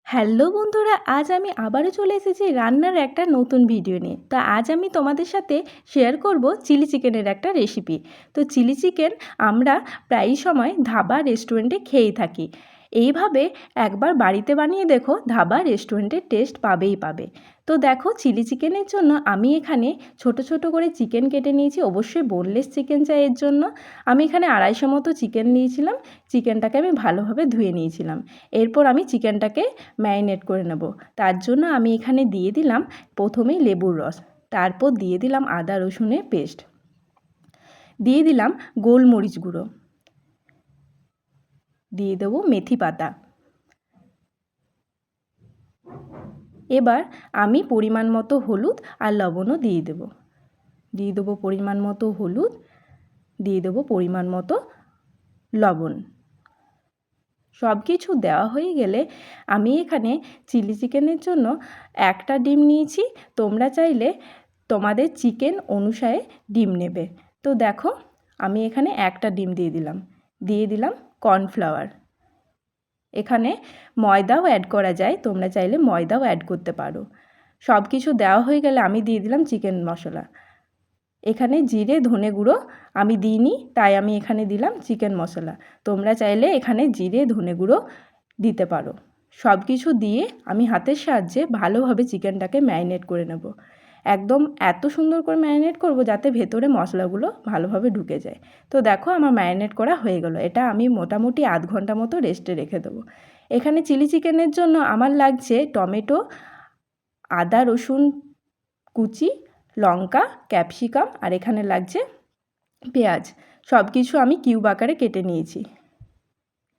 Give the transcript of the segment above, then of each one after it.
Hello বন্ধুরা, আজ আমি আবারও চলে এসেছি রান্নার একটা নতুন ভিডিও নিয়ে। তো আজ আমি তোমাদের সাথে শেয়ার করব চিলি চিকেনের একটা রেসিপি। তো চিলি চিকেন আমরা প্রায়ই সময় ধাবা রেস্টুরেন্টে খেয়েই থাকি। এইভাবে একবার বাড়িতে বানিয়ে দেখো, ধাবা রেস্টুরেন্টের টেস্ট পাবেই পাবে। তো দেখো, চিলি চিকেনের জন্য আমি এখানে ছোট ছোট করে চিকেন কেটে নিয়েছি। অবশ্যই বোনলেস চিকেন চাই এর জন্য। আমি এখানে 250 মতো চিকেন নিয়েছিলাম। চিকেনটাকে আমি ভালোভাবে ধুয়ে নিয়েছিলাম। এরপর আমি চিকেনটাকে ম্যারিনেট করে নেব। তার জন্য আমি এখানে দিয়ে দিলাম প্রথমেই লেবুর রস, তারপর দিয়ে দিলাম আদা রসুনের পেস্ট, দিয়ে দিলাম গোলমরিচ গুঁড়ো, দিয়ে দেবো মেথি পাতা। এবার আমি পরিমাণ মতো হলুদ আর লবণও দিয়ে দেবো পরিমাণ মতো হলুদ, দিয়ে দেবো পরিমাণ মতো লবণ। সব কিছু দেওয়া হয়ে গেলে আমি এখানে চিলি চিকেনের জন্য একটা ডিম নিয়েছি। তোমরা চাইলে তোমাদের চিকেন অনুসারে ডিম নেবে। তো দেখো, আমি এখানে একটা ডিম দিয়ে দিলাম কর্নফ্লাওয়ার। এখানে ময়দাও অ্যাড করা যায়, তোমরা চাইলে ময়দাও অ্যাড করতে পারো। সব কিছু দেওয়া হয়ে গেলে আমি দিয়ে দিলাম চিকেন মশলা। এখানে জিরে ধনে গুঁড়ো আমি দিইনি, তাই আমি এখানে দিলাম চিকেন মশলা। তোমরা চাইলে এখানে জিরে ধনে গুঁড়ো দিতে পারো। সব কিছু দিয়ে আমি হাতের সাহায্যে ভালোভাবে চিকেনটাকে ম্যারিনেট করে নেব। একদম এত সুন্দর করে ম্যারিনেট করব যাতে ভেতরে মশলাগুলো ভালোভাবে ঢুকে যায়। তো দেখো, আমার ম্যারিনেট করা হয়ে গেল। এটা আমি মোটামুটি আধ ঘন্টা মতো রেস্টে রেখে দেবো। এখানে চিলি চিকেনের জন্য আমার লাগছে টমেটো, আদা রসুন কুচি, লঙ্কা, ক্যাপসিকাম, আর এখানে লাগছে পেঁয়াজ। সব কিছু আমি কিউব আকারে কেটে নিয়েছি।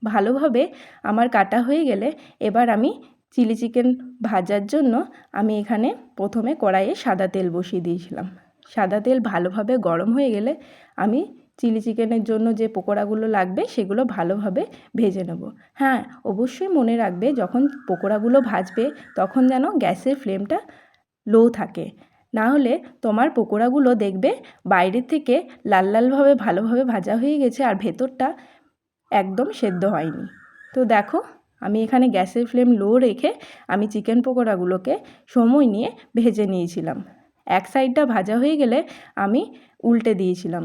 ভালোভাবে আমার কাটা হয়ে গেলে এবার আমি চিলি চিকেন ভাজার জন্য আমি এখানে প্রথমে কড়াইয়ে সাদা তেল বসিয়ে দিয়েছিলাম। সাদা তেল ভালোভাবে গরম হয়ে গেলে আমি চিলি চিকেনের জন্য যে পকোড়াগুলো লাগবে সেগুলো ভালোভাবে ভেজে নেব। হ্যাঁ, অবশ্যই মনে রাখবে যখন পকোড়াগুলো ভাজবে তখন যেন গ্যাসের ফ্লেমটা লো থাকে, না হলে তোমার পকোড়াগুলো দেখবে বাইরের থেকে লাল লালভাবে ভালোভাবে ভাজা হয়ে গেছে আর ভেতরটা একদম সেদ্ধ হয়নি। তো দেখো, আমি এখানে গ্যাসের ফ্লেম লো রেখে আমি চিকেন পকোড়াগুলোকে সময় নিয়ে ভেজে নিয়েছিলাম। এক সাইডটা ভাজা হয়ে গেলে আমি উল্টে দিয়েছিলাম।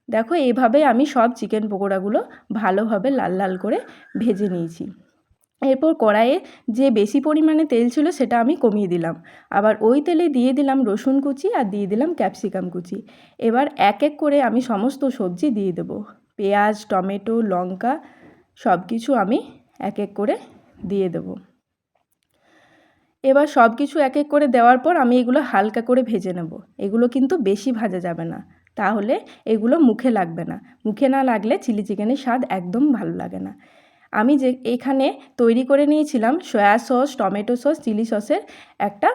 দেখো, এইভাবে আমি সব চিকেন পকোড়াগুলো ভালোভাবে লাল লাল করে ভেজে নিয়েছি। এরপর কড়াইয়ে যে বেশি পরিমাণে তেল ছিল সেটা আমি কমিয়ে দিলাম। আবার ওই তেলে দিয়ে দিলাম রসুন কুচি আর দিয়ে দিলাম ক্যাপসিকাম কুচি। এবার এক এক করে আমি সমস্ত সবজি দিয়ে দেবো। পেঁয়াজ, টমেটো, লঙ্কা সব কিছু আমি এক এক করে দিয়ে দেবো। এবার সব কিছু এক এক করে দেওয়ার পর আমি এগুলো হালকা করে ভেজে নেব। এগুলো কিন্তু বেশি ভাজা যাবে না, তাহলে এগুলো মুখে লাগবে না। মুখে না লাগলে চিলি চিকেনের স্বাদ একদম ভালো লাগে না। আমি যে এখানে তৈরি করে নিয়েছিলাম soya sauce, tomato sauce, chilli সসের একটা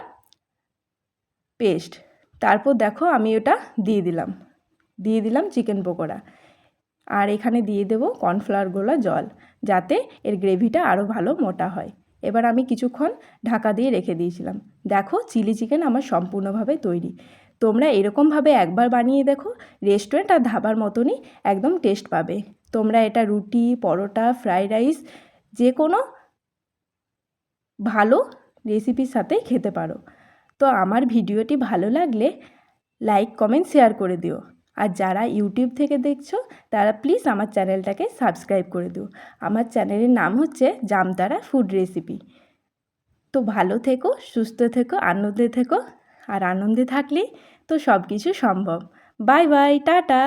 পেস্ট। তারপর দেখো, আমি ওটা দিয়ে দিলাম চিকেন পকোড়া। আর এখানে দিয়ে দেবো কর্নফ্লাওয়ার গোলা জল, যাতে এর গ্রেভিটা আরও ভালো মোটা হয়। এবার আমি কিছুক্ষণ ঢাকা দিয়ে রেখে দিয়েছিলাম। দেখো, চিলি চিকেন আমার সম্পূর্ণভাবে তৈরি। তোমরা এরকমভাবে একবার বানিয়ে দেখো, রেস্টুরেন্ট আর ধাবার মতনই একদম টেস্ট পাবে। তোমরা এটা রুটি, পরোটা, ফ্রাইড রাইস যে কোনো ভালো রেসিপির সাথেই খেতে পারো। তো আমার ভিডিওটি ভালো লাগলে লাইক, কমেন্ট, শেয়ার করে দিও। আর যারা ইউটিউব থেকে দেখছো তারা প্লিজ আমার চ্যানেলটাকে সাবস্ক্রাইব করে দিও। আমার চ্যানেলের নাম হচ্ছে জামতারা ফুড রেসিপি। তো ভালো থেকো, সুস্থ থেকো, আনন্দে থেকো। আর আনন্দে থাকলেই তো সব কিছু সম্ভব। Bye bye, tata.